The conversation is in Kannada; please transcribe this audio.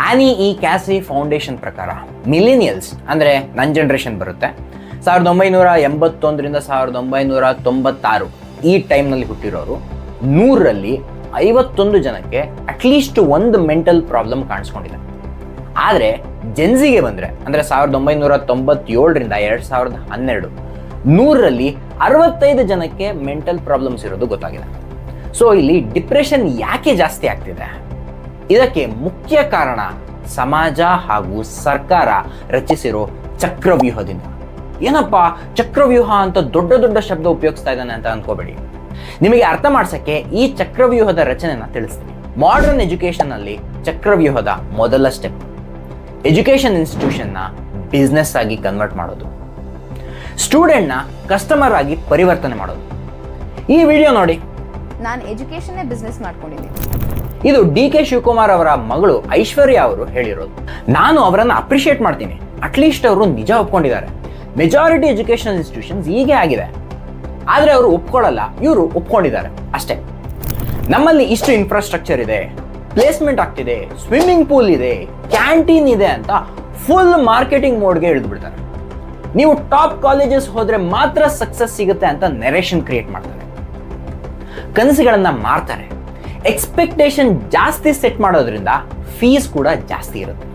ಆನಿ ಇ ಕ್ಯಾಸಿ ಫೌಂಡೇಶನ್ ಪ್ರಕಾರ ಮಿಲಿನಿಯಲ್ಸ್ ಅಂದರೆ ನನ್ನ ಜನ್ರೇಷನ್ ಬರುತ್ತೆ, 1981ರಿಂದ 1996 ಈ ಟೈಮ್ನಲ್ಲಿ ಹುಟ್ಟಿರೋರು 100ರಲ್ಲಿ 51 ಜನಕ್ಕೆ ಅಟ್ಲೀಸ್ಟ್ ಒಂದು ಮೆಂಟಲ್ ಪ್ರಾಬ್ಲಮ್ ಕಾಣಿಸ್ಕೊಂಡಿದೆ. ಆದರೆ ಜೆನ್ಸಿಗೆ ಬಂದರೆ ಅಂದರೆ 1997ರಿಂದ 2012 100ರಲ್ಲಿ 65 ಜನಕ್ಕೆ ಮೆಂಟಲ್ ಪ್ರಾಬ್ಲಮ್ಸ್ ಇರೋದು ಗೊತ್ತಾಗಿದೆ. ಸೊ ಇಲ್ಲಿ ಡಿಪ್ರೆಷನ್ ಯಾಕೆ ಜಾಸ್ತಿ ಆಗ್ತಿದೆ? ಇದಕ್ಕೆ ಮುಖ್ಯ ಕಾರಣ ಸಮಾಜ ಹಾಗೂ ಸರ್ಕಾರ ರಚಿಸಿರೋ ಚಕ್ರವ್ಯೂಹದಿಂದ. ಏನಪ್ಪ ಚಕ್ರವ್ಯೂಹ ಅಂತ ದೊಡ್ಡ ದೊಡ್ಡ ಶಬ್ದ ಉಪಯೋಗಿಸ್ತಾ ಇದ್ದಾನೆ ಅಂತ ಅನ್ಕೋಬೇಡಿ. ನಿಮಗೆ ಅರ್ಥ ಮಾಡ್ಸಕ್ಕೆ ಈ ಚಕ್ರವ್ಯೂಹದ ರಚನೆನ ತಿಳಿಸ್ತೀನಿ. ಮಾಡರ್ನ್ ಎಜುಕೇಶನ್ ಅಲ್ಲಿ ಚಕ್ರವ್ಯೂಹದ ಮೊದಲ ಸ್ಟೆಪ್ ಎಜುಕೇಶನ್ ಇನ್ಸ್ಟಿಟ್ಯೂಷನ್ನ ಬಿಸ್ನೆಸ್ ಆಗಿ ಕನ್ವರ್ಟ್ ಮಾಡೋದು, ಸ್ಟೂಡೆಂಟ್ನ ಕಸ್ಟಮರ್ ಆಗಿ ಪರಿವರ್ತನೆ ಮಾಡೋದು. ಈ ವಿಡಿಯೋ ನೋಡಿ. ನಾನು ಎಜುಕೇಶನ್ ಬಿಸ್ನೆಸ್ ಮಾಡ್ಕೊಂಡಿದ್ದೀನಿ. ಇದು ಡಿ.ಕೆ. ಶಿವಕುಮಾರ್ ಅವರ ಮಗಳು ಐಶ್ವರ್ಯ ಅವರು ಹೇಳಿರೋದು. ನಾನು ಅವರನ್ನು ಅಪ್ರಿಷಿಯೇಟ್ ಮಾಡ್ತೀನಿ. ಅಟ್ಲೀಸ್ಟ್ ಅವರು ನಿಜ ಒಪ್ಕೊಂಡಿದ್ದಾರೆ. ಮೆಜಾರಿಟಿ ಎಜುಕೇಶನ್ ಇನ್ಸ್ಟಿಟ್ಯೂಷನ್ಸ್ ಹೀಗೆ ಆಗಿದೆ. ಆದರೆ ಅವರು ಒಪ್ಕೊಳ್ಳಲ್ಲ, ಇವರು ಒಪ್ಕೊಂಡಿದ್ದಾರೆ ಅಷ್ಟೇ. ನಮ್ಮಲ್ಲಿ ಇಷ್ಟು ಇನ್ಫ್ರಾಸ್ಟ್ರಕ್ಚರ್ ಇದೆ, ಪ್ಲೇಸ್ಮೆಂಟ್ ಆಗ್ತಿದೆ, ಸ್ವಿಮ್ಮಿಂಗ್ ಪೂಲ್ ಇದೆ, ಕ್ಯಾಂಟೀನ್ ಇದೆ ಅಂತ ಫುಲ್ ಮಾರ್ಕೆಟಿಂಗ್ ಮೋಡ್ಗೆ ಇಳಿದ್ಬಿಡ್ತಾರೆ. ನೀವು ಟಾಪ್ ಕಾಲೇಜಸ್ ಹೋದ್ರೆ ಮಾತ್ರ ಸಕ್ಸಸ್ ಸಿಗುತ್ತೆ ಅಂತ ನೆರೇಷನ್ ಕ್ರಿಯೇಟ್ ಮಾಡ್ತಾರೆ, ಕನಸುಗಳನ್ನ ಮಾರ್ತಾರೆ. ಎಕ್ಸ್ಪೆಕ್ಟೇಷನ್ ಜಾಸ್ತಿ ಸೆಟ್ ಮಾಡೋದ್ರಿಂದ ಫೀಸ್ ಕೂಡ ಜಾಸ್ತಿ ಇರುತ್ತೆ.